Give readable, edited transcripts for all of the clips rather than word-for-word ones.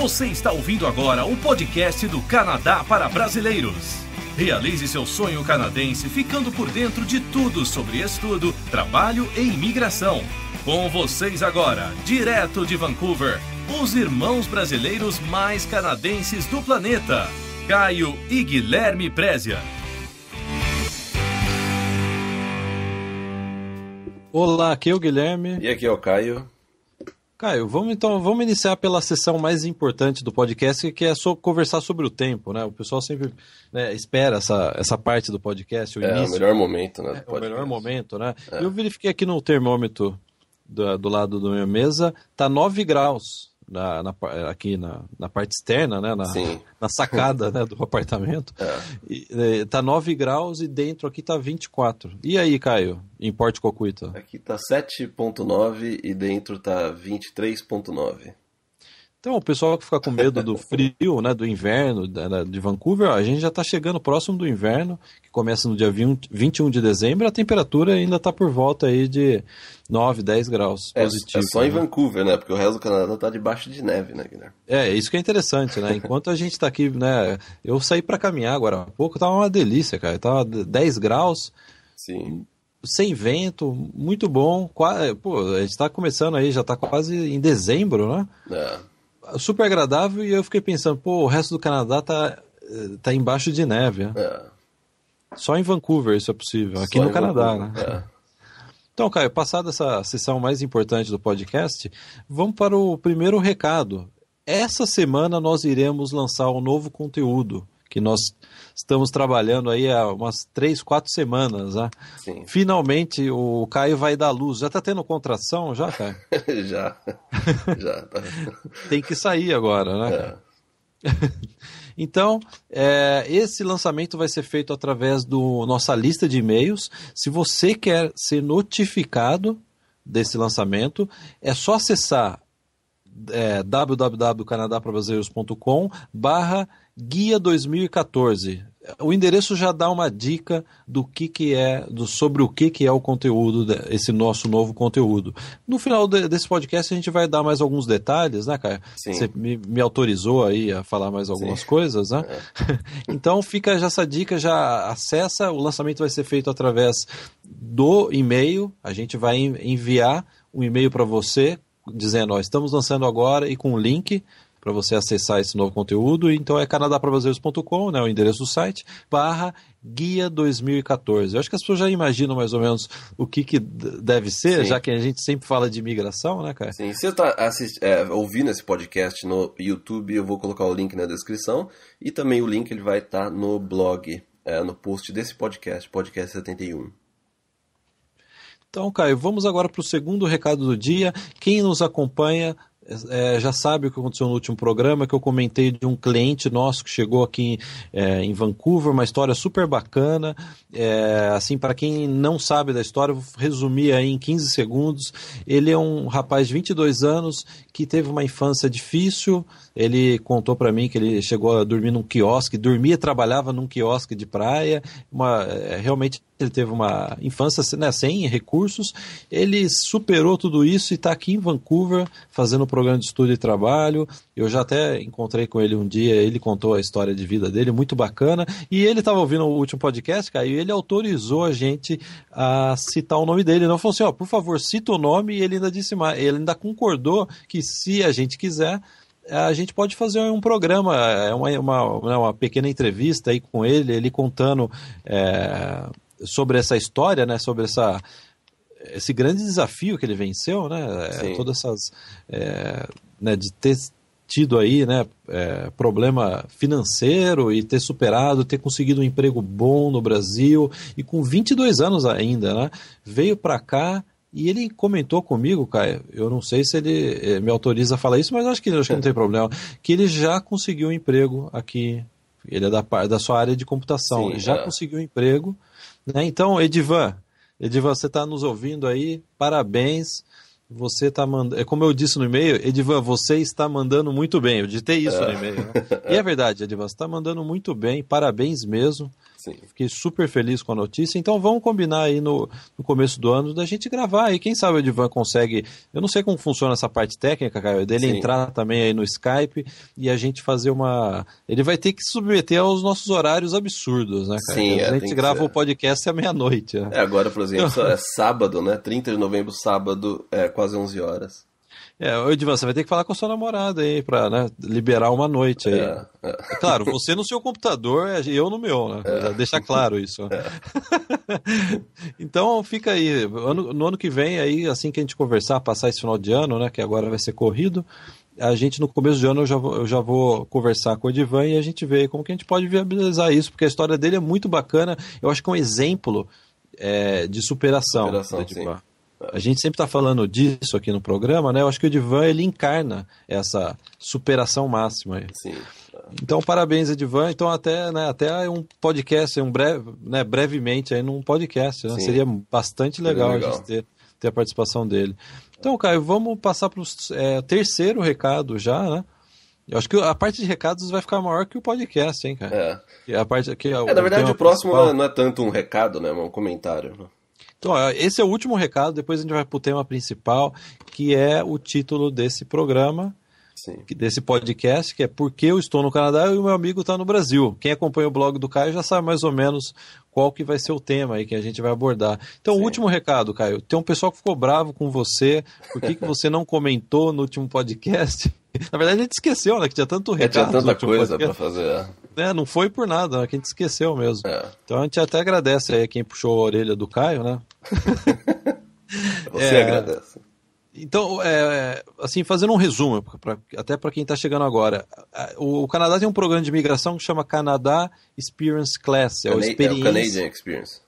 Você está ouvindo agora o podcast do Canadá para Brasileiros. Realize seu sonho canadense ficando por dentro de tudo sobre estudo, trabalho e imigração. Com vocês agora, direto de Vancouver, os irmãos brasileiros mais canadenses do planeta, Caio e Guilherme Prezia. Olá, aqui é o Guilherme. E aqui é o Caio. Caio, vamos iniciar pela sessão mais importante do podcast, que é conversar sobre o tempo, né? O pessoal sempre espera essa parte do podcast, o início. É o melhor momento, né? É o melhor momento, né? Eu verifiquei aqui no termômetro do lado da minha mesa, tá 9 graus aqui na parte externa, né? Na sacada né, do apartamento. Tá 9 graus e dentro aqui tá 24. E aí, Caio, em Porto Cocuito? Aqui tá 7.9 e dentro tá 23.9. Então, o pessoal que fica com medo do frio, né, do inverno de Vancouver, a gente já está chegando próximo do inverno, que começa no dia 21 de dezembro, a temperatura ainda está por volta aí de 9, 10 graus positivo. É só em Vancouver, né, porque o resto do Canadá está debaixo de neve, né, Guilherme? Isso que é interessante, né, enquanto a gente está aqui, né, eu saí para caminhar agora há pouco, estava uma delícia, cara, estava 10 graus. Sim. Sem vento, muito bom. Pô, a gente está começando aí, já está quase em dezembro, né? Super agradável, e eu fiquei pensando, o resto do Canadá tá embaixo de neve. Só em Vancouver isso é possível, aqui no Canadá, né? Então, Caio, passada essa sessão mais importante do podcast, vamos para o primeiro recado. Essa semana nós iremos lançar um novo conteúdo, que nós estamos trabalhando aí há umas 3, 4 semanas, né? Sim. Finalmente o Caio vai dar luz. Já tá tendo contração já, Caio? Já tá. Tem que sair agora, né? Então, esse lançamento vai ser feito através da nossa lista de e-mails. Se você quer ser notificado desse lançamento, é só acessar www.canadaprabrasileiros.com/guia 2014. O endereço já dá uma dica sobre o que é o conteúdo, esse nosso novo conteúdo. No final desse podcast a gente vai dar mais alguns detalhes, né, Caio? Sim. Você me autorizou aí a falar mais algumas coisas, né? Então fica já essa dica, já acessa, o lançamento vai ser feito através do e-mail, a gente vai enviar um e-mail para você, dizendo, estamos lançando agora, e com um link para você acessar esse novo conteúdo. Então é canadaprabrasileiros.com, né, o endereço do site, /guia 2014. Eu acho que as pessoas já imaginam mais ou menos o que deve ser, Sim. Já que a gente sempre fala de imigração, né, cara? Sim, se você está ouvindo esse podcast no YouTube, eu vou colocar o link na descrição, e também o link ele vai estar no blog, no post desse podcast 71. Então, Caio, vamos agora para o segundo recado do dia. Quem nos acompanha já sabe o que aconteceu no último programa, que eu comentei de um cliente nosso que chegou aqui em Vancouver, uma história super bacana. Assim, para quem não sabe da história, vou resumir aí em 15 segundos. Ele é um rapaz de 22 anos que teve uma infância difícil. Ele contou para mim que ele chegou a dormir num quiosque, trabalhava num quiosque de praia. Realmente ele teve uma infância, né, sem recursos. Ele superou tudo isso e está aqui em Vancouver fazendo um programa de estudo e trabalho. Eu já até encontrei com ele um dia, ele contou a história de vida dele, muito bacana. E ele estava ouvindo o último podcast, Caio, e ele autorizou a gente a citar o nome dele. Ele falou assim, por favor, cita o nome, e ele ainda disse mais. Ele ainda concordou que, se a gente quiser, a gente pode fazer um programa, uma pequena entrevista aí com ele contando sobre essa história, né, sobre esse grande desafio que ele venceu, né, todas essas, né, de ter tido aí, né, problema financeiro e ter superado, ter conseguido um emprego bom no Brasil, e com 22 anos ainda, né, veio para cá. E ele comentou comigo, Caio, eu não sei se ele me autoriza a falar isso, mas acho que não tem problema, que ele já conseguiu um emprego aqui. Ele é da sua área de computação. Sim, já conseguiu um emprego, né? Então, Edivan, você está nos ouvindo aí, parabéns. Você está mandando, como eu disse no e-mail, Edivan, você está mandando muito bem. Eu ditei isso no e-mail, né? E é verdade, Edivan, você está mandando muito bem, parabéns mesmo. Sim. Fiquei super feliz com a notícia. Então vamos combinar aí no começo do ano da gente gravar aí. Quem sabe o Edivan consegue. Eu não sei como funciona essa parte técnica, Caio, dele Sim. entrar também aí no Skype e a gente fazer uma. Ele vai ter que se submeter aos nossos horários absurdos, né, cara? Sim, a gente grava o podcast à meia-noite. Né? Agora, por exemplo, é sábado, né? 30 de novembro, sábado, quase 11 horas. Edivan, você vai ter que falar com a sua namorada aí pra, né, liberar uma noite aí. Claro, você no seu computador, eu no meu, né? Deixar claro isso. Então fica aí, no ano que vem, aí, assim que a gente conversar, passar esse final de ano, né, que agora vai ser corrido, a gente no começo de ano eu já vou conversar com o Edivan e a gente vê como que a gente pode viabilizar isso, porque a história dele é muito bacana, eu acho que é um exemplo de superação do Edivan. Sim. A gente sempre está falando disso aqui no programa, né? Eu acho que o Edivan, ele encarna essa superação máxima aí. Sim. Então, parabéns, Edivan. Então, até um podcast, brevemente aí num podcast, né? Seria bastante legal a gente ter a participação dele. Então, Caio, vamos passar para o terceiro recado já, né? Eu acho que a parte de recados vai ficar maior que o podcast, hein, cara? A parte aqui, na verdade, o próximo não é tanto um recado, né? É um comentário, né? Então, esse é o último recado, depois a gente vai para o tema principal, que é o título desse programa, desse podcast, que é Por que eu estou no Canadá e o meu amigo está no Brasil. Quem acompanha o blog do Caio já sabe mais ou menos qual que vai ser o tema aí que a gente vai abordar. Então, o último recado, Caio, tem um pessoal que ficou bravo com você, por que você não comentou no último podcast? Na verdade, a gente esqueceu, né, que tinha tanto recado. Tinha tanta coisa para fazer. Não foi por nada, né, que a gente esqueceu mesmo. Então a gente até agradece aí quem puxou a orelha do Caio, né? Você agradece. Então, assim, fazendo um resumo, até para quem está chegando agora, o Canadá tem um programa de imigração que chama Canada Experience Class. O Canadian Experience.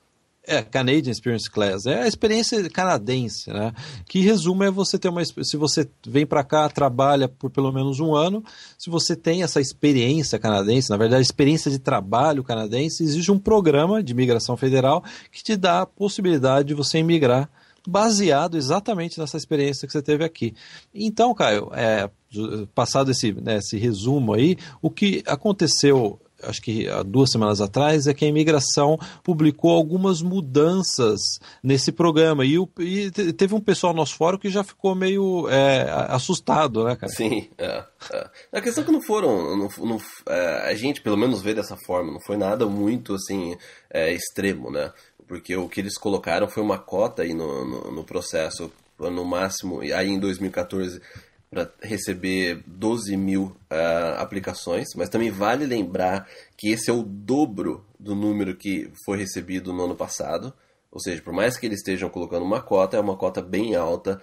Canadian Experience Class. É a experiência canadense, né? Que, em resumo, é você ter se você vem para cá, trabalha por pelo menos um ano, se você tem essa experiência canadense, na verdade, a experiência de trabalho canadense, existe um programa de imigração federal que te dá a possibilidade de você imigrar baseado exatamente nessa experiência que você teve aqui. Então, Caio, passado esse resumo aí, o que aconteceu, acho que há 2 semanas atrás, é que a imigração publicou algumas mudanças nesse programa. E teve um pessoal no nosso fórum que já ficou meio assustado, né, cara? Sim, A questão é que não foram... a gente, pelo menos, vê dessa forma. Não foi nada muito, assim, extremo, né? Porque o que eles colocaram foi uma cota aí no processo, no máximo, aí em 2014... para receber 12 mil aplicações, mas também vale lembrar que esse é o dobro do número que foi recebido no ano passado, ou seja, por mais que eles estejam colocando uma cota, é uma cota bem alta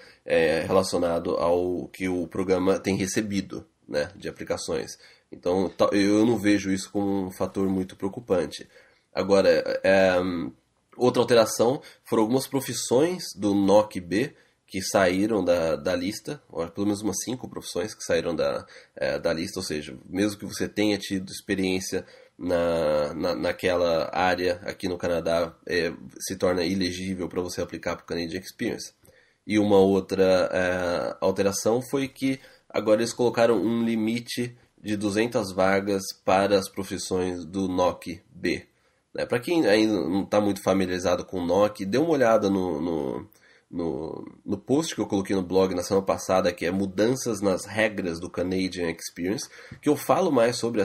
relacionado ao que o programa tem recebido, né, de aplicações. Então eu não vejo isso como um fator muito preocupante. Agora, outra alteração foram algumas profissões do NOC-B que saíram da lista, ou pelo menos umas 5 profissões que saíram da lista, ou seja, mesmo que você tenha tido experiência naquela área aqui no Canadá, se torna ilegível para você aplicar para o Canadian Experience. E uma outra alteração foi que agora eles colocaram um limite de 200 vagas para as profissões do NOC-B. Para quem ainda não está muito familiarizado com o NOC, dê uma olhada no post que eu coloquei no blog na semana passada, que é Mudanças nas Regras do Canadian Experience, que eu falo mais sobre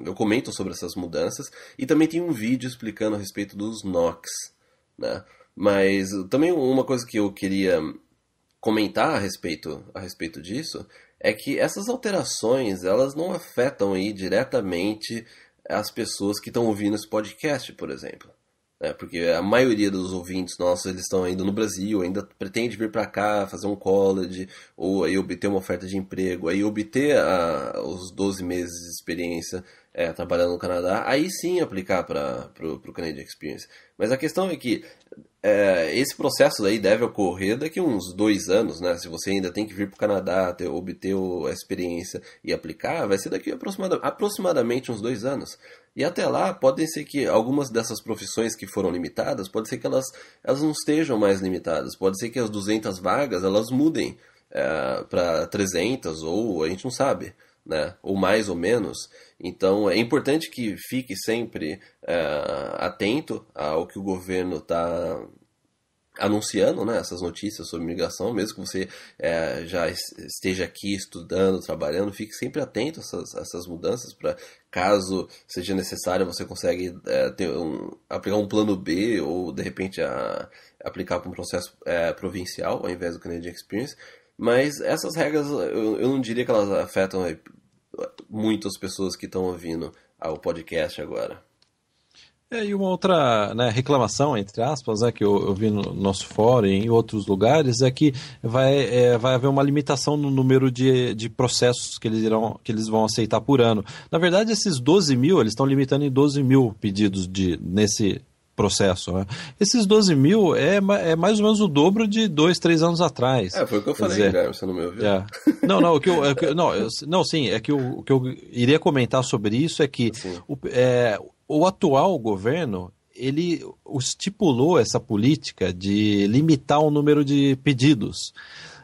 eu comento sobre essas mudanças, e também tem um vídeo explicando a respeito dos NOCs, né? Mas também uma coisa que eu queria comentar a respeito disso é que essas alterações, elas não afetam aí diretamente as pessoas que estão ouvindo esse podcast, por exemplo. Porque a maioria dos ouvintes nossos, eles estão ainda no Brasil, ainda pretende vir para cá, fazer um college, ou aí obter uma oferta de emprego, aí obter os 12 meses de experiência trabalhando no Canadá, aí sim aplicar para o Canadian Experience. Mas a questão é que esse processo daí deve ocorrer daqui a uns 2 anos, né? Se você ainda tem que vir para o Canadá, obter a experiência e aplicar, vai ser daqui aproximadamente uns 2 anos. E até lá, podem ser que algumas dessas profissões que foram limitadas, pode ser que elas não estejam mais limitadas. Pode ser que as 200 vagas, elas mudem para 300, ou a gente não sabe, né? Ou mais ou menos. Então é importante que fique sempre atento ao que o governo está anunciando, né, essas notícias sobre migração, mesmo que você já esteja aqui estudando, trabalhando, fique sempre atento a essas mudanças, para caso seja necessário você consegue aplicar um plano B ou de repente aplicar para um processo provincial ao invés do Canadian Experience. Mas essas regras eu não diria que elas afetam muito as pessoas que estão ouvindo o podcast agora. E uma outra, né, reclamação, entre aspas, que eu vi no nosso fórum e em outros lugares, é que vai haver uma limitação no número de processos que eles vão aceitar por ano. Na verdade, esses 12 mil, eles estão limitando em 12 mil pedidos nesse processo. Né? Esses 12 mil é mais ou menos o dobro de 2, 3 anos atrás. Foi o que eu falei, Guilherme, você não me ouviu? Sim, é que o que eu iria comentar sobre isso é que o atual governo, ele estipulou essa política de limitar o número de pedidos.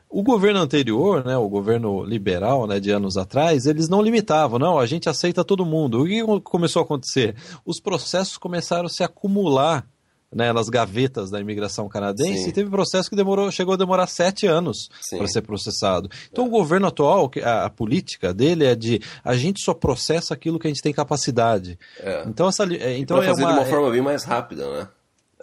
O governo anterior, né, o governo liberal, né, de anos atrás, eles não limitavam, não, a gente aceita todo mundo. O que começou a acontecer? Os processos começaram a se acumular, né, nas gavetas da imigração canadense. Sim. E teve processo que chegou a demorar 7 anos para ser processado. Então o governo atual, a política dele é de a gente só processa aquilo que a gente tem capacidade. Então então fazer de uma forma bem mais rápida, né?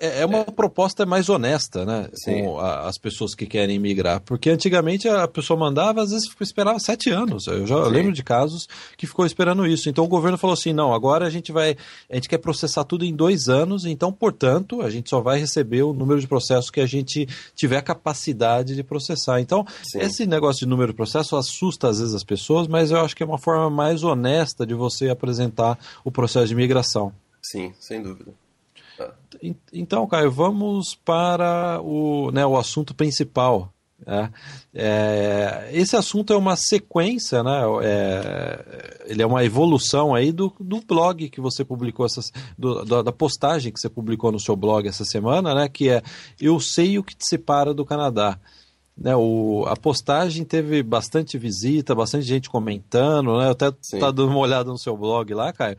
É uma proposta mais honesta, né, com as pessoas que querem migrar, porque antigamente a pessoa mandava, às vezes esperava 7 anos, eu já lembro de casos que ficou esperando isso, então o governo falou assim, não, agora a gente quer processar tudo em 2 anos, então, portanto, a gente só vai receber o número de processos que a gente tiver capacidade de processar. Então, esse negócio de número de processos assusta às vezes as pessoas, mas eu acho que é uma forma mais honesta de você apresentar o processo de imigração. Sim, sem dúvida. Então, Caio, vamos para o assunto principal. Esse assunto é uma sequência, né? Ele é uma evolução aí do blog que você publicou, da postagem que você publicou no seu blog essa semana, né? Que é Eu Sei o que Te Separa do Canadá. Né, a postagem teve bastante visita, bastante gente comentando, né? Eu até tá dando uma olhada no seu blog lá, Caio.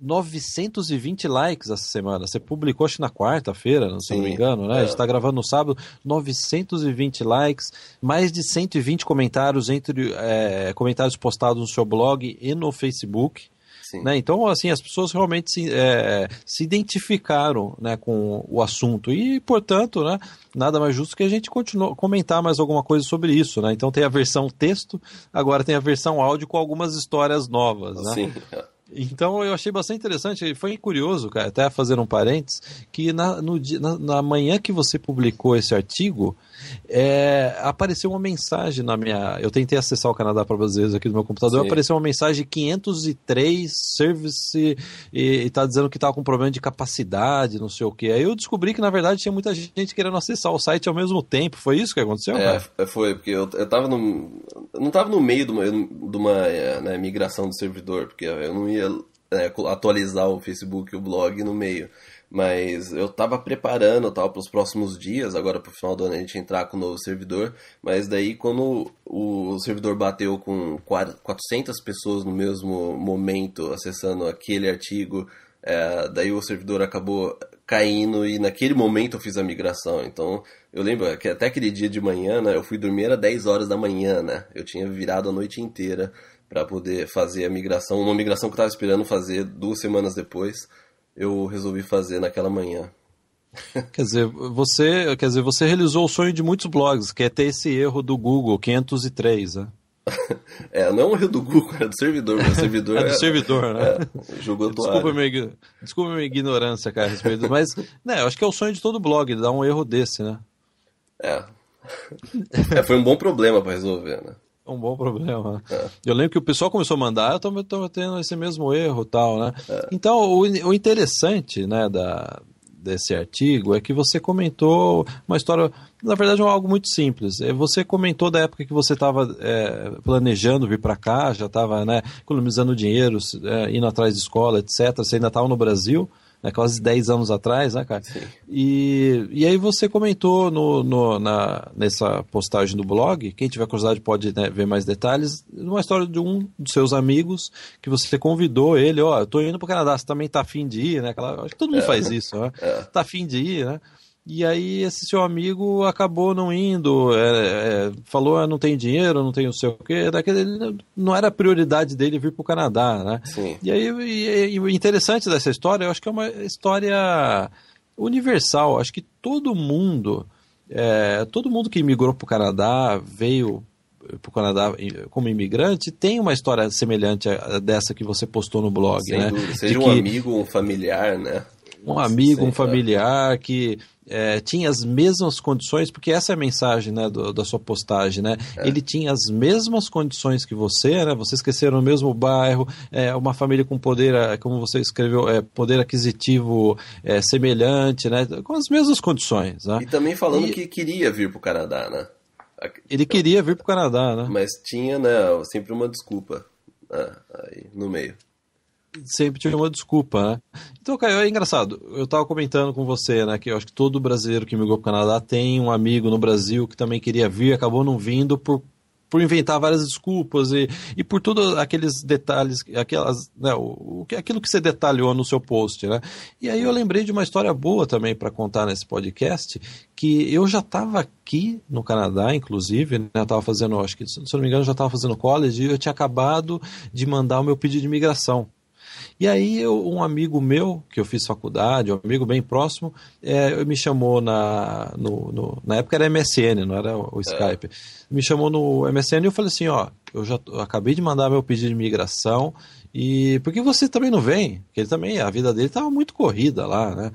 920 likes essa semana. Você publicou, acho que na quarta-feira, se não me engano, né? A gente está gravando no sábado. 920 likes, mais de 120 comentários comentários postados no seu blog e no Facebook. Né? Então, assim, as pessoas realmente se identificaram, né, com o assunto e, portanto, né, nada mais justo que a gente comentar mais alguma coisa sobre isso, né? Então tem a versão texto, agora tem a versão áudio com algumas histórias novas, né? Sim. Então eu achei bastante interessante, foi curioso, cara, até fazer um parênteses, que na manhã que você publicou esse artigo, apareceu uma mensagem eu tentei acessar o Canadá para Brasileiros aqui no meu computador, apareceu uma mensagem de 503 service e está dizendo que estava com problema de capacidade, não sei o que. Aí eu descobri que na verdade tinha muita gente querendo acessar o site ao mesmo tempo. Foi isso que aconteceu? Foi, porque eu não estava no meio de uma migração do servidor, porque eu não ia atualizar o Facebook e o blog no meio. Mas eu estava preparando para os próximos dias, agora para o final do ano a gente entrar com o novo servidor, mas daí quando o servidor bateu com 400 pessoas no mesmo momento acessando aquele artigo, daí o servidor acabou caindo e naquele momento eu fiz a migração. Então eu lembro que até aquele dia de manhã, né, eu fui dormir às 10 horas da manhã, né? Eu tinha virado a noite inteira para poder fazer a migração, uma migração que eu estava esperando fazer 2 semanas depois. Eu resolvi fazer naquela manhã. Quer dizer, você realizou o sonho de muitos blogs, que é ter esse erro do Google, 503, né? Não é um erro do Google, é do servidor. O servidor do servidor, né? Jogou toalha. Desculpa a minha ignorância, cara, a respeito. Mas, né, eu acho que é o sonho de todo blog, dar um erro desse, né? Foi um bom problema para resolver, né? Um bom problema. Eu lembro que o pessoal começou a mandar, eu tô tendo esse mesmo erro e tal, né? Então, o interessante, né, desse artigo é que você comentou uma história, na verdade é algo muito simples. Você comentou da época que você estava planejando vir para cá, já estava, né, economizando dinheiro, indo atrás de escola, etc. Você ainda estava no Brasil, né, quase 10 anos atrás, né, cara? Sim. E aí você comentou nessa postagem do blog, quem tiver curiosidade pode, né, ver mais detalhes, uma história de um dos seus amigos, que você convidou ele, ó, eu tô indo pro Canadá, você também tá afim de ir, né? Acho que todo mundo faz isso, né? Tá afim de ir, né? E aí esse seu amigo acabou não indo, falou, não tem dinheiro, não tem não sei o quê, não era a prioridade dele vir para o Canadá, né? Sim. E aí e o interessante dessa história, eu acho que é uma história universal, acho que todo mundo que imigrou para o Canadá, veio para o Canadá como imigrante, tem uma história semelhante a dessa que você postou no blog, sem né? dúvida. Seja um amigo, um familiar, né? Um amigo, Sim, um familiar que tinha as mesmas condições, porque essa é a mensagem, né, da sua postagem, né? Ele tinha as mesmas condições que você, né? Vocês cresceram no mesmo bairro, uma família com poder, como você escreveu, poder aquisitivo semelhante, né? Com as mesmas condições, né? E também falando que queria vir para o Canadá, né? Ele queria vir para o Canadá, né? Mas tinha, né, sempre uma desculpa aí no meio. Sempre tinha uma desculpa, né? Então, Caio, é engraçado. Eu estava comentando com você, né, que eu acho que todo brasileiro que migrou para o Canadá tem um amigo no Brasil que também queria vir, acabou não vindo por inventar várias desculpas e por todos aqueles detalhes, aquilo que você detalhou no seu post, né? E aí eu lembrei de uma história boa também para contar nesse podcast, que eu já estava aqui no Canadá, inclusive, né? Eu estava fazendo, acho que, se não me engano, eu já estava fazendo college e eu tinha acabado de mandar o meu pedido de imigração. E aí um amigo meu, que eu fiz faculdade, um amigo bem próximo, me chamou na época era MSN, não era o Skype, me chamou no MSN e eu falei assim, ó, eu acabei de mandar meu pedido de imigração, e por que você também não vem? Porque ele também, a vida dele estava muito corrida lá, né?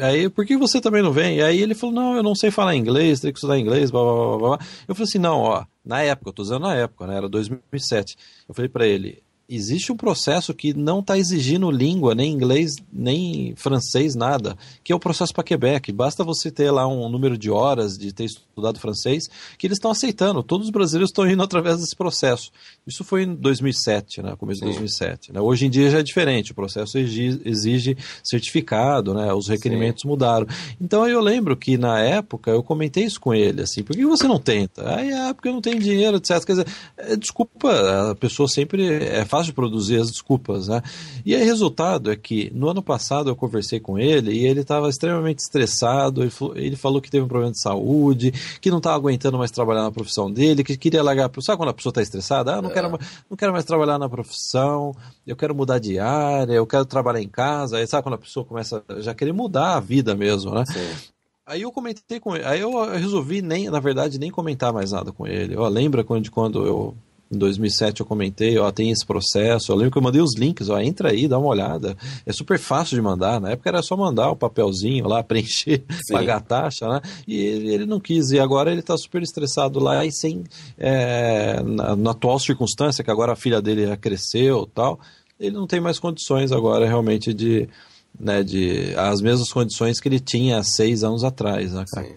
Aí, por que você também não vem? E aí ele falou, não, eu não sei falar inglês, tenho que estudar inglês, blá, blá, blá, blá. Eu falei assim, não, ó, na época, eu tô usando na época, né, era 2007, eu falei para ele, existe um processo que não está exigindo língua, nem inglês, nem francês, nada, que é o processo para Quebec. Basta você ter lá um número de horas de ter estudado francês, que eles estão aceitando. Todos os brasileiros estão indo através desse processo. Isso foi em 2007, né, começo de 2007. Né? Hoje em dia já é diferente, o processo exige certificado, né, os requerimentos mudaram. Então eu lembro que na época eu comentei isso com ele, assim, por que você não tenta? Porque eu não tenho dinheiro, etc. Quer dizer, desculpa, a pessoa sempre é fácil de produzir as desculpas, né? E aí, resultado é que no ano passado eu conversei com ele e ele estava extremamente estressado, ele falou que teve um problema de saúde, que não estava aguentando mais trabalhar na profissão dele, que queria largar. Sabe quando a pessoa está estressada? Não quero mais trabalhar na profissão, eu quero mudar de área, eu quero trabalhar em casa. Aí sabe quando a pessoa começa a já querer mudar a vida mesmo, né? Sim. Aí eu comentei com ele, aí eu resolvi na verdade, nem comentar mais nada com ele. Lembra quando eu em 2007 eu comentei, tem esse processo, eu lembro que eu mandei os links, entra aí, dá uma olhada, é super fácil de mandar, na época era só mandar o papelzinho lá, preencher, Sim. pagar a taxa, né, e ele não quis, e agora ele está super estressado lá, e na atual circunstância, que agora a filha dele já cresceu e tal, ele não tem mais condições agora realmente de as mesmas condições que ele tinha há 6 anos atrás, né, cara? Sim.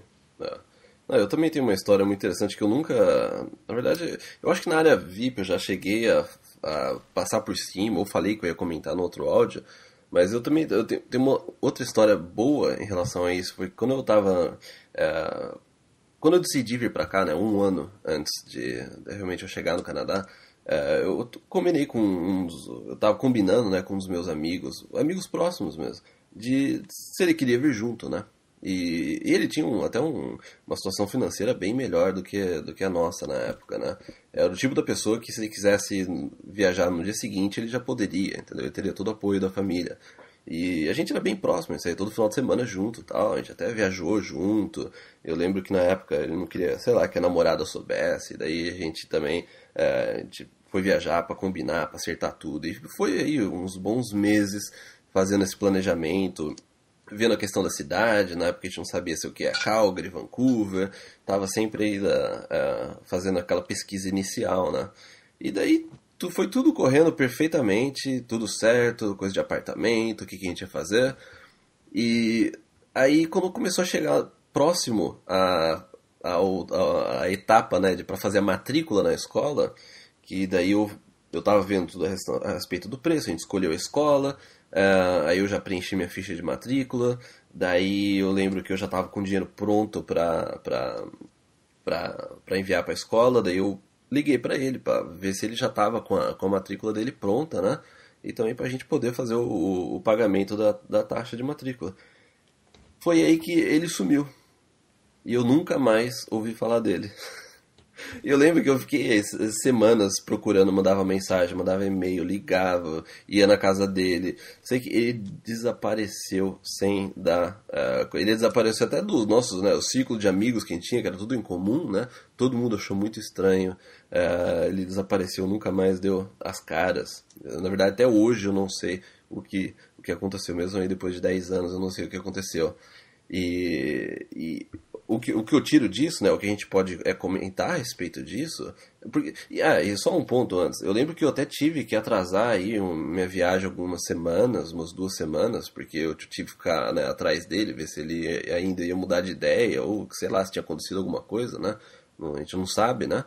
Eu também tenho uma história muito interessante que eu nunca... Na verdade, eu acho que na área VIP eu já cheguei a passar por cima, ou falei que eu ia comentar no outro áudio, mas eu tenho uma outra história boa em relação a isso. Foi quando eu tava... quando eu decidi vir pra cá, né, 1 ano antes de realmente eu chegar no Canadá, eu combinei eu tava combinando, né, com um dos meus amigos próximos mesmo, de se ele queria vir junto, né? E ele tinha até uma situação financeira bem melhor do que a nossa na época, né? Era o tipo da pessoa que, se ele quisesse viajar no dia seguinte, ele já poderia, entendeu? Ele teria todo o apoio da família. E a gente era bem próximo, a gente saía todo final de semana junto, tal. A gente até viajou junto. Eu lembro que na época ele não queria, sei lá, que a namorada soubesse. Daí a gente também a gente foi viajar para combinar, para acertar tudo. E foi aí uns bons meses fazendo esse planejamento, vendo a questão da cidade. Na época a gente não sabia se o que é Calgary, Vancouver, tava sempre aí fazendo aquela pesquisa inicial, né? E daí foi tudo correndo perfeitamente, tudo certo, coisa de apartamento, o que a gente ia fazer. E aí quando começou a chegar próximo a etapa, né, para fazer a matrícula na escola, que daí eu tava vendo tudo a respeito do preço, a gente escolheu a escola, Aí eu já preenchi minha ficha de matrícula. Daí eu lembro que eu já estava com o dinheiro pronto para enviar para a escola. Daí eu liguei para ele para ver se ele já estava com a matrícula dele pronta, né? E também para a gente poder fazer o pagamento da taxa de matrícula. Foi aí que ele sumiu. E eu nunca mais ouvi falar dele. Eu lembro que eu fiquei semanas procurando, mandava mensagem, mandava e-mail, ligava, ia na casa dele. Sei que ele desapareceu sem dar... ele desapareceu até do nosso, né, o círculo de amigos que a gente tinha, que era tudo em comum, né? Todo mundo achou muito estranho. Ele desapareceu, nunca mais deu as caras. Na verdade, até hoje eu não sei o que aconteceu. Mesmo aí depois de 10 anos, eu não sei o que aconteceu. E o que eu tiro disso, né, o que a gente pode comentar a respeito disso, porque, e só um ponto antes, eu lembro que eu até tive que atrasar aí minha viagem algumas semanas, umas 2 semanas, porque eu tive que ficar, né, atrás dele, ver se ele ainda ia mudar de ideia, ou sei lá, se tinha acontecido alguma coisa, né, a gente não sabe, né,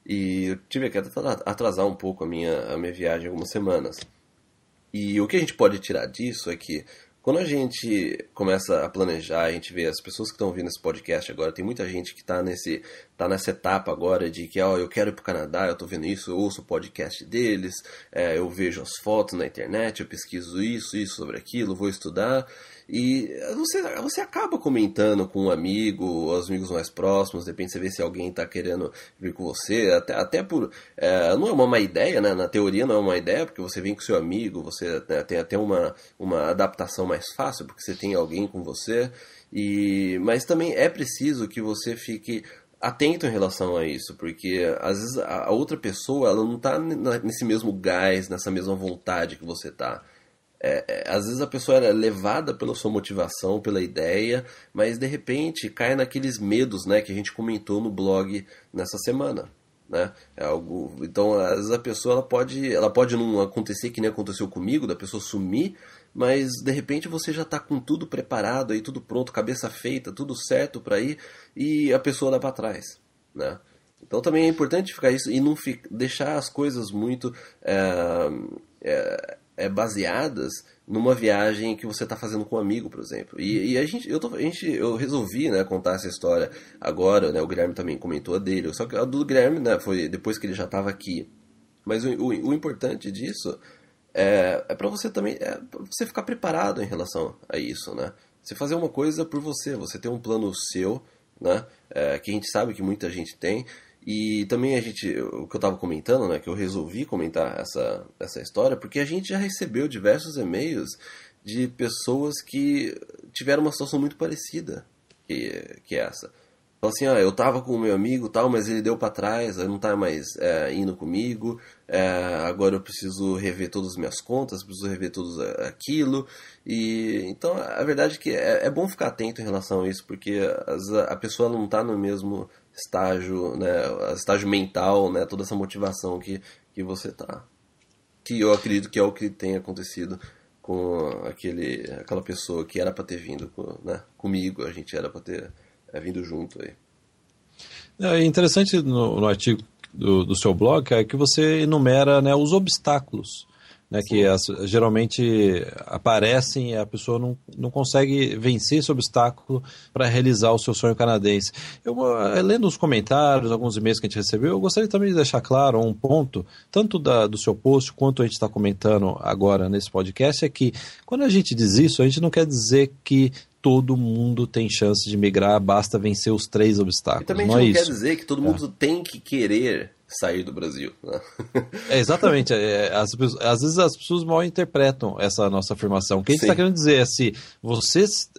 e eu tive que atrasar um pouco a minha viagem algumas semanas. E o que a gente pode tirar disso é que quando a gente começa a planejar, a gente vê as pessoas que estão ouvindo esse podcast agora, tem muita gente que está nessa etapa agora de que eu quero ir para o Canadá, eu estou vendo isso, eu ouço o podcast deles, eu vejo as fotos na internet, eu pesquiso isso sobre aquilo, vou estudar. E você acaba comentando com um amigo, ou os amigos mais próximos, de repente você vê se alguém está querendo vir com você, até por... não é uma má ideia, né? Na teoria não é uma má ideia, porque você vem com seu amigo, você, né, tem até uma adaptação mais fácil, porque você tem alguém com você, mas também é preciso que você fique atento em relação a isso, porque às vezes a outra pessoa ela não está nesse mesmo gás, nessa mesma vontade que você está. Às vezes a pessoa é levada pela sua motivação, pela ideia, mas de repente cai naqueles medos, né, que a gente comentou no blog nessa semana, né? Então às vezes a pessoa ela pode não acontecer que nem aconteceu comigo, da pessoa sumir, mas de repente você já está com tudo preparado, aí tudo pronto, cabeça feita, tudo certo para ir, e a pessoa dá para trás, né? Então também é importante ficar isso e não deixar as coisas muito baseadas numa viagem que você está fazendo com um amigo, por exemplo. E eu resolvi, né, contar essa história agora, né, o Guilherme também comentou a dele, só que a do Guilherme, né, foi depois que ele já estava aqui. Mas o importante disso é para você também, pra você ficar preparado em relação a isso, né? Você fazer uma coisa por você ter um plano seu, né, que a gente sabe que muita gente tem. E também o que eu estava comentando, né, que eu resolvi comentar essa história, porque a gente já recebeu diversos e-mails de pessoas que tiveram uma situação muito parecida que essa. Então assim, eu estava com o meu amigo tal, mas ele deu para trás, ele não está mais indo comigo, agora eu preciso rever todas as minhas contas, preciso rever tudo aquilo. E então a verdade é que é bom ficar atento em relação a isso, porque a pessoa não está no mesmo estágio, né, estágio mental, né, toda essa motivação que você tá. Que eu acredito que é o que tem acontecido com aquela pessoa que era para ter vindo, né, comigo, a gente era para ter vindo junto aí. É interessante no artigo do seu blog, é que você enumera, né, os obstáculos, né, que geralmente aparecem e a pessoa não consegue vencer esse obstáculo para realizar o seu sonho canadense. Lendo os comentários, alguns e-mails que a gente recebeu, eu gostaria também de deixar claro um ponto, tanto do seu post quanto a gente está comentando agora nesse podcast, é que quando a gente diz isso, a gente não quer dizer que todo mundo tem chance de migrar, basta vencer os 3 obstáculos. E também a gente não quer dizer que todo mundo tem que querer sair do Brasil, né? Exatamente. Às vezes as pessoas mal interpretam essa nossa afirmação. O que a gente está querendo dizer é se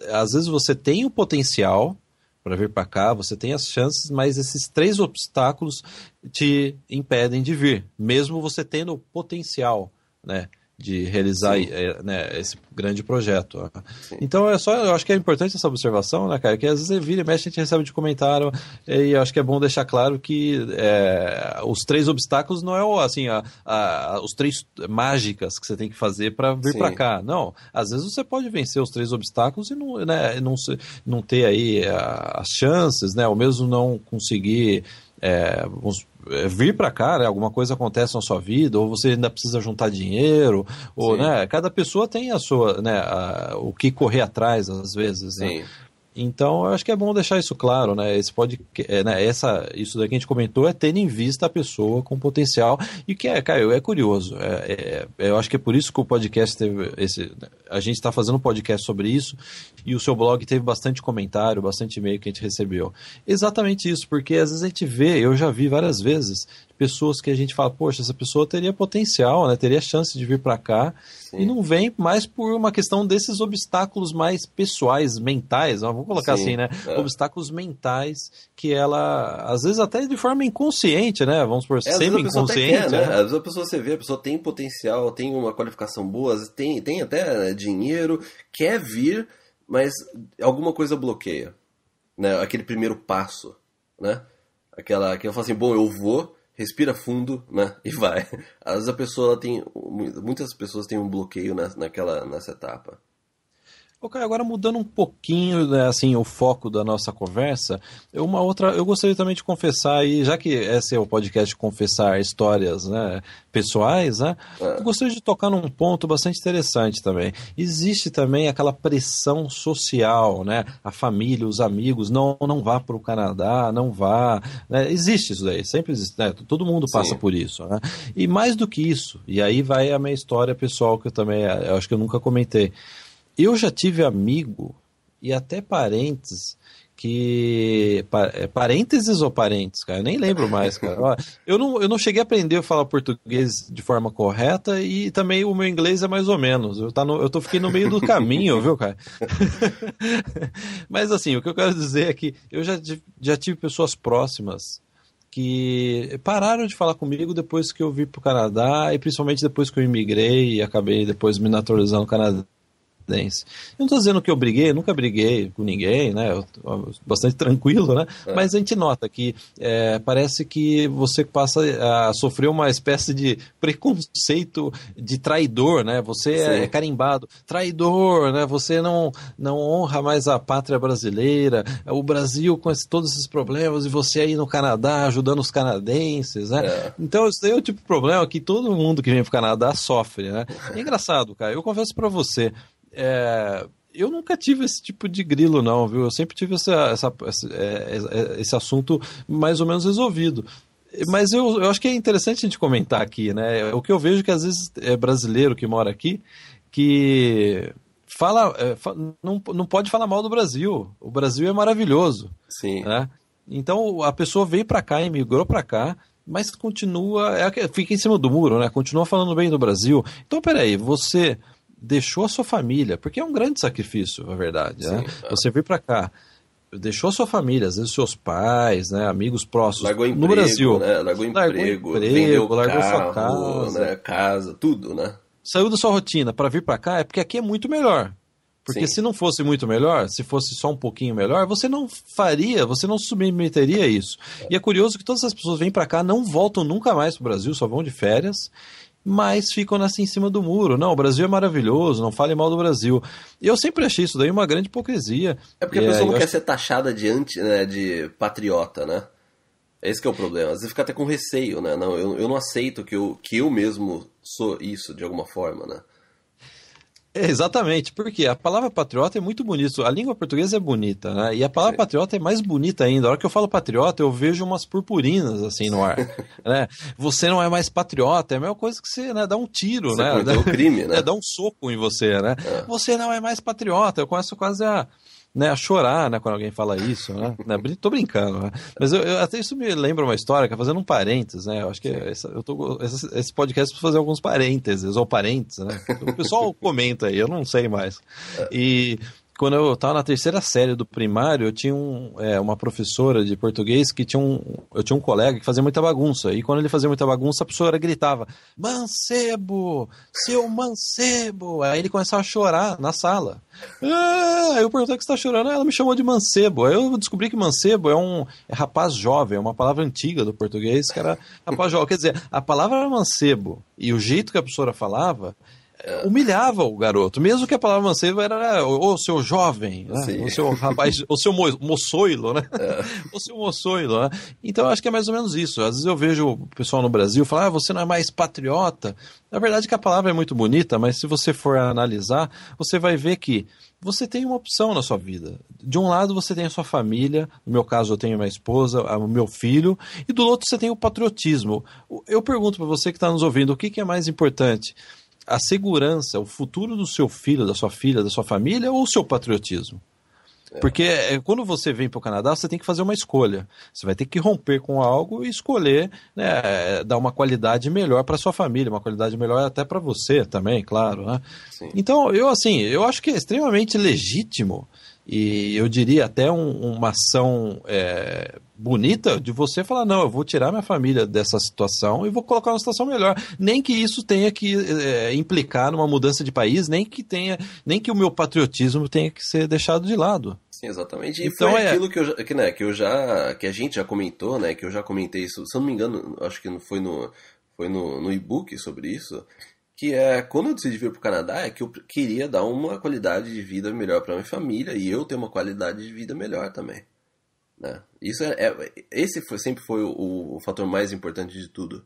às vezes você tem o potencial para vir para cá, você tem as chances, mas esses 3 obstáculos te impedem de vir, mesmo você tendo o potencial, né, de realizar, né, esse grande projeto. Sim. Então eu acho que é importante essa observação, né, cara, que às vezes vira e mexe, a gente recebe de comentário, e eu acho que é bom deixar claro que os 3 obstáculos não é assim, os 3 mágicas que você tem que fazer para vir para cá. Não, às vezes você pode vencer os 3 obstáculos e não ter aí as chances, né, ou mesmo não conseguir vir para cá, né, alguma coisa acontece na sua vida, ou você ainda precisa juntar dinheiro, ou, né, cada pessoa tem a sua, né, o que correr atrás, às vezes, né? Então, eu acho que é bom deixar isso claro, né? Isso daqui que a gente comentou é ter em vista a pessoa com potencial e que Caio, é curioso. Eu acho que é por isso que o podcast teve a gente está fazendo um podcast sobre isso e o seu blog teve bastante comentário, bastante e-mail que a gente recebeu. Exatamente isso, porque às vezes a gente vê, eu já vi várias vezes, pessoas que a gente fala, poxa, essa pessoa teria potencial, né? Teria chance de vir para cá. Sim. E não vem mais por uma questão desses obstáculos mais pessoais, mentais, vamos colocar Sim, assim, né? Obstáculos mentais que ela, às vezes até de forma inconsciente, né? Vamos por semi-inconsciente. Né? Às vezes a pessoa você vê, a pessoa tem potencial, tem uma qualificação boa, tem até dinheiro, quer vir, mas alguma coisa bloqueia, né? Aquele primeiro passo, né? Aquela que eu falo assim, bom, eu vou, respira fundo, né? E vai. Às vezes a pessoa muitas pessoas têm um bloqueio nessa etapa. Ok, agora mudando um pouquinho, né, assim, o foco da nossa conversa, eu gostaria também de confessar aí, já que esse é o podcast de confessar histórias, né, pessoais, né, eu gostaria de tocar num ponto bastante interessante também. Existe também aquela pressão social, né, a família, os amigos, não vá para o Canadá, não vá, né, existe isso daí, sempre existe, né, todo mundo passa por isso, né, e mais do que isso, e aí vai a minha história pessoal que eu acho que eu nunca comentei. Eu já tive amigo e até parentes que... Parênteses ou parentes, cara? Eu nem lembro mais, cara. Eu não cheguei a aprender a falar português de forma correta e também o meu inglês é mais ou menos. Fiquei no meio do caminho, viu, cara? Mas assim, o que eu quero dizer é que eu já tive pessoas próximas que pararam de falar comigo depois que eu vim para o Canadá e principalmente depois que eu imigrei e acabei depois me naturalizando canadense. Eu não estou dizendo que eu nunca briguei com ninguém, né? Eu tô bastante tranquilo, né? Mas a gente nota que parece que você passa a sofrer uma espécie de preconceito de traidor, né? Você é carimbado, traidor, né? Você não honra mais a pátria brasileira, o Brasil com todos esses problemas e você aí no Canadá ajudando os canadenses, né? Então esse é o tipo de problema que todo mundo que vem para o Canadá sofre, né? É engraçado, cara. Eu confesso para você, eu nunca tive esse tipo de grilo não, viu? Eu sempre tive esse assunto mais ou menos resolvido. Mas eu acho que é interessante a gente comentar aqui, né? O que eu vejo que às vezes é brasileiro que mora aqui, que não pode falar mal do Brasil. O Brasil é maravilhoso. Sim. Né? Então a pessoa veio para cá, emigrou para cá, mas continua, fica em cima do muro, né? Continua falando bem do Brasil. Então, peraí, você deixou a sua família, porque é um grande sacrifício, na verdade, né? Você veio para cá, deixou a sua família, às vezes seus pais, né, amigos próximos, largou emprego, no Brasil, né? Largou emprego, vendeu largou carro, sua casa, né? Casa, tudo, né? Saiu da sua rotina para vir para cá, é porque aqui é muito melhor. Porque se não fosse muito melhor, se fosse só um pouquinho melhor, você não submeteria a isso. E é curioso que todas as pessoas vêm para cá, não voltam nunca mais para o Brasil, só vão de férias, mas ficam assim em cima do muro. Não, o Brasil é maravilhoso, não fale mal do Brasil. Eu sempre achei isso daí uma grande hipocrisia. É porque a pessoa não quer ser taxada de patriota, né? Esse que é o problema. Às vezes fica até com receio, né? Não, eu não aceito que eu mesmo sou isso de alguma forma, né? Exatamente, porque a palavra patriota é muito bonita, a língua portuguesa é bonita, né? E a palavra patriota é mais bonita ainda. A hora que eu falo patriota, eu vejo umas purpurinas assim no ar, né? Você não é mais patriota, é a mesma coisa que você, né, dá um tiro, você né? Dá um crime, né? Dá um soco em você, né? Você não é mais patriota. Eu começo quase a chorar, né, quando alguém fala isso, né? Tô brincando, né? Mas até isso me lembra uma história, fazendo um parênteses, né? Eu acho que esse podcast precisa fazer alguns parênteses, ou parênteses, né? O pessoal comenta aí, eu não sei mais. E quando eu estava na terceira série do primário, eu tinha uma professora de português que eu tinha um colega que fazia muita bagunça. E quando ele fazia muita bagunça, a professora gritava: "Mancebo! Seu mancebo!" Aí ele começava a chorar na sala. Aí eu perguntei: "O que você está chorando?" Ela me chamou de mancebo. Aí eu descobri que mancebo é rapaz jovem, é uma palavra antiga do português, que era rapaz jovem. Quer dizer, a palavra era mancebo e o jeito que a professora falava humilhava o garoto, mesmo que a palavra mancebo era o seu jovem, né? O seu rapaz, o seu moçoilo, né? O seu moçoilo, né? Então eu acho que é mais ou menos isso. Às vezes eu vejo o pessoal no Brasil falar, você não é mais patriota. Na verdade que a palavra é muito bonita, mas se você for analisar, você vai ver que você tem uma opção na sua vida. De um lado você tem a sua família, no meu caso eu tenho minha esposa, o meu filho, e do outro você tem o patriotismo. Eu pergunto para você que está nos ouvindo, o que é mais importante? A segurança, o futuro do seu filho, da sua filha, da sua família ou o seu patriotismo? Porque quando você vem para o Canadá, você tem que fazer uma escolha. Você vai ter que romper com algo e escolher, né, dar uma qualidade melhor para sua família, uma qualidade melhor até para você também, claro. Né? Então, eu acho que é extremamente legítimo e eu diria até uma ação bonita de você falar, não, eu vou tirar minha família dessa situação e vou colocar uma situação melhor. Nem que isso tenha que implicar numa mudança de país, nem que o meu patriotismo tenha que ser deixado de lado. Sim, exatamente. E então, foi aquilo que a gente já comentou, né? Que eu já comentei isso, se eu não me engano, acho que foi no e-book sobre isso, que quando eu decidi vir para o Canadá, é que eu queria dar uma qualidade de vida melhor para minha família e eu ter uma qualidade de vida melhor também. Né? Esse sempre foi o fator mais importante de tudo.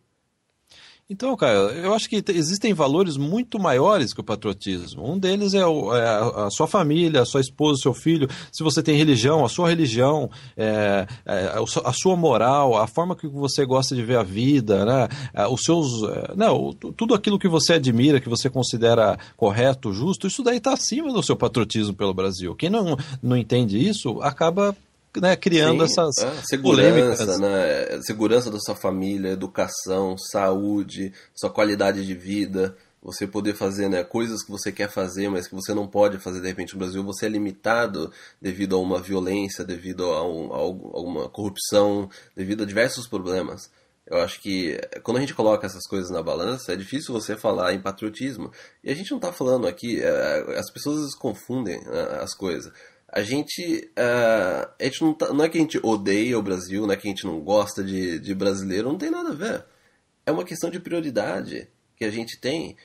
Então, cara, eu acho que existem valores muito maiores que o patriotismo. Um deles é a sua família, a sua esposa, o seu filho. Se você tem religião, a sua religião, a sua moral, a forma que você gosta de ver a vida, né? Tudo aquilo que você admira, que você considera correto, justo, isso daí está acima do seu patriotismo pelo Brasil. Quem não entende isso acaba... Né, criando essas segurança, né? Segurança da sua família, educação, saúde, sua qualidade de vida, você poder fazer, né, coisas que você quer fazer, mas que você não pode fazer de repente no Brasil, você é limitado devido a uma violência, devido a uma corrupção, devido a diversos problemas. Eu acho que quando a gente coloca essas coisas na balança, é difícil você falar em patriotismo. E a gente não está falando aqui, as pessoas confundem as coisas. A gente não é que a gente odeia o Brasil, não é que a gente não gosta de brasileiro, não tem nada a ver. É uma questão de prioridade que a gente tem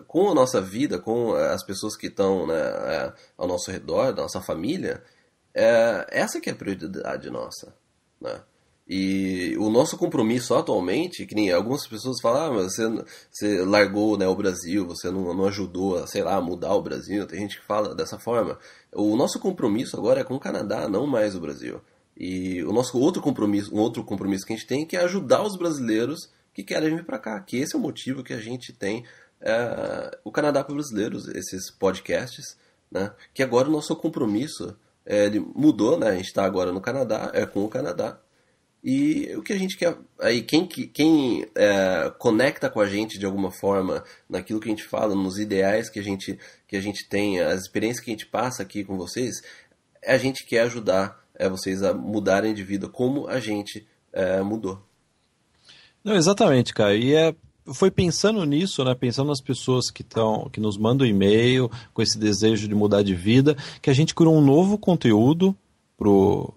com a nossa vida, com as pessoas que estão, né, ao nosso redor, da nossa família. Essa que é a prioridade nossa, né? E o nosso compromisso atualmente, que nem algumas pessoas falam, mas você largou, né, o Brasil, você não ajudou a, sei lá, mudar o Brasil, tem gente que fala dessa forma. O nosso compromisso agora é com o Canadá, não mais o Brasil. E o nosso outro compromisso que a gente tem, que é ajudar os brasileiros que querem vir para cá, que esse é o motivo que a gente tem o Canadá para brasileiros, esses podcasts, né, que agora o nosso compromisso ele mudou, né, a gente está agora no Canadá, com o Canadá. E o que a gente quer, aí quem conecta com a gente de alguma forma naquilo que a gente fala, nos ideais que a gente tem, as experiências que a gente passa aqui com vocês, a gente quer ajudar vocês a mudarem de vida como a gente mudou. Não, exatamente, cara. E foi pensando nisso, né? Pensando nas pessoas que nos mandam e-mail com esse desejo de mudar de vida, que a gente criou um novo conteúdo pro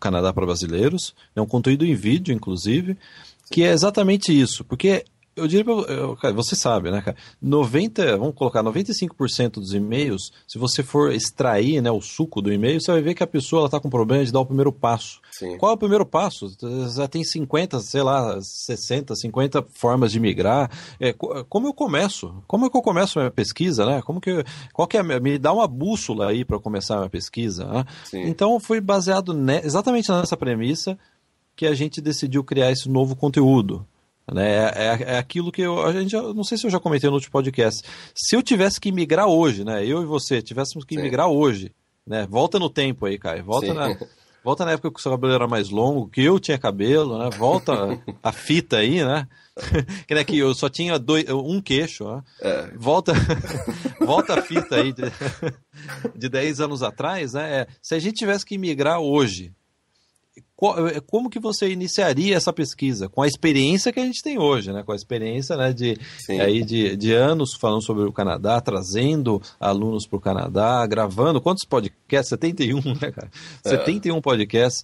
Canadá para brasileiros, é um conteúdo em vídeo, inclusive, que é exatamente isso, porque eu diria para você sabe, né, cara, vamos colocar 95% dos e-mails, se você for extrair, né, o suco do e-mail, você vai ver que a pessoa está com problema de dar o primeiro passo. Sim. Qual é o primeiro passo? Já tem 50, sei lá, 60, 50 formas de migrar. Como eu começo? Como é que eu começo a minha pesquisa, né? Me dá uma bússola aí para começar a minha pesquisa, né? Então foi baseado exatamente nessa premissa que a gente decidiu criar esse novo conteúdo. Né? É aquilo que não sei se eu já comentei no último podcast. Se eu tivesse que migrar hoje, né? Eu e você tivéssemos que migrar hoje, né? Volta no tempo aí, Caio. Volta na época que o seu cabelo era mais longo, que eu tinha cabelo, né? Volta a fita aí, né? Que eu só tinha um queixo, né? Volta a fita aí de 10 anos atrás, né? Se a gente tivesse que migrar hoje, como que você iniciaria essa pesquisa? Com a experiência que a gente tem hoje, né? Com a experiência, né, de anos falando sobre o Canadá, trazendo alunos para o Canadá, gravando. Quantos podcasts? 71, né, cara? 71 podcasts.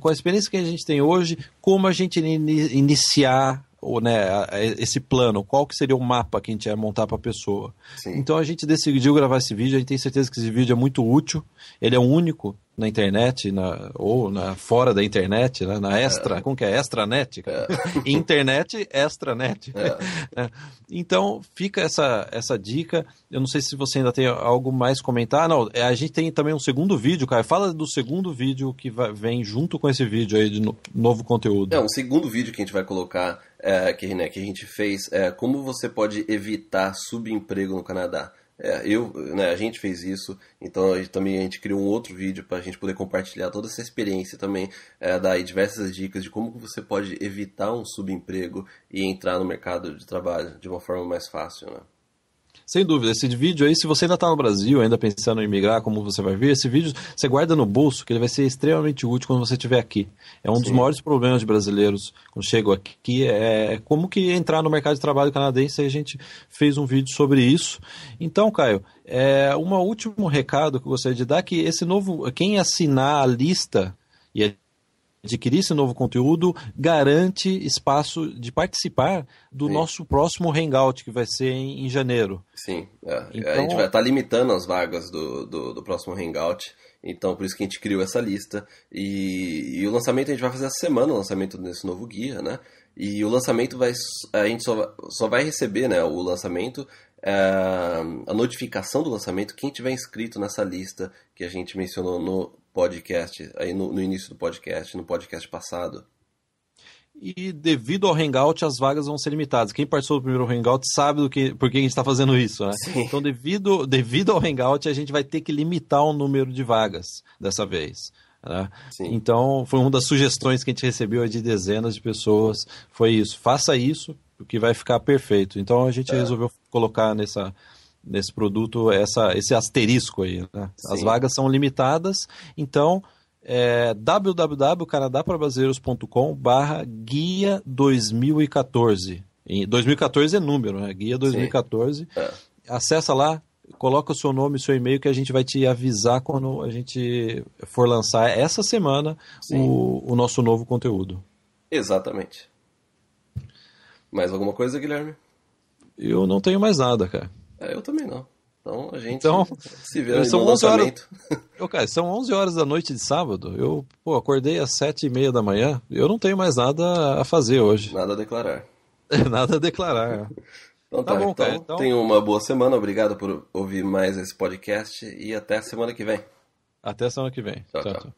Com a experiência que a gente tem hoje, como a gente iniciar ou, né, esse plano, qual que seria o mapa que a gente ia montar para a pessoa. Sim. Então a gente decidiu gravar esse vídeo, a gente tem certeza que esse vídeo é muito útil, ele é único na internet, fora da internet, né, na extra, como que é? Extranet? Internet, extranet. Então fica essa dica. Eu não sei se você ainda tem algo mais a comentar. Não, a gente tem também um segundo vídeo, cara. Fala do segundo vídeo que vem junto com esse vídeo aí de novo conteúdo. Um segundo vídeo que a gente vai colocar, que a gente fez, como você pode evitar subemprego no Canadá. A gente fez isso, então a gente criou um outro vídeo para a gente poder compartilhar toda essa experiência também, dar aí diversas dicas de como você pode evitar um subemprego e entrar no mercado de trabalho de uma forma mais fácil, né? Sem dúvida, esse vídeo aí, se você ainda está no Brasil, ainda pensando em migrar, como você vai ver, esse vídeo você guarda no bolso, que ele vai ser extremamente útil quando você estiver aqui. É um dos maiores problemas de brasileiros quando chegam aqui, é como que entrar no mercado de trabalho canadense, e a gente fez um vídeo sobre isso. Então, Caio, um último recado que eu gostaria de dar, que quem assinar a lista e adquirir esse novo conteúdo, garante espaço de participar do nosso próximo Hangout, que vai ser em janeiro. Sim, então, a gente vai estar limitando as vagas do próximo Hangout, então por isso que a gente criou essa lista. E o lançamento a gente vai fazer essa semana, o lançamento desse novo guia, né? E o lançamento a gente só vai receber, né, o lançamento, a notificação do lançamento, quem tiver inscrito nessa lista que a gente mencionou no podcast, aí no início do podcast, no podcast passado. E devido ao Hangout, as vagas vão ser limitadas. Quem participou do primeiro Hangout sabe por que a gente está fazendo isso, né? Sim. Então, devido ao Hangout, a gente vai ter que limitar o número de vagas dessa vez. Né? Então, foi uma das sugestões que a gente recebeu de dezenas de pessoas, foi isso. Faça isso, que vai ficar perfeito. Então, a gente resolveu colocar nesse produto esse asterisco aí. Né? As vagas são limitadas, então www.canadaprabrasileiros.com/guia 2014. 2014 é número, né? Guia 2014. Acessa lá, coloca o seu nome e seu e-mail que a gente vai te avisar quando a gente for lançar essa semana o nosso novo conteúdo. Exatamente. Mais alguma coisa, Guilherme? Eu não tenho mais nada, cara. Eu também não. Então a gente se vê no lançamento. Cara, são 11 horas da noite de sábado. Eu acordei às 7h30 da manhã. Eu não tenho mais nada a fazer hoje. Nada a declarar. Nada a declarar. Então tá bom, cara. Então tenha uma boa semana. Obrigado por ouvir mais esse podcast e até a semana que vem. Até a semana que vem. Tchau.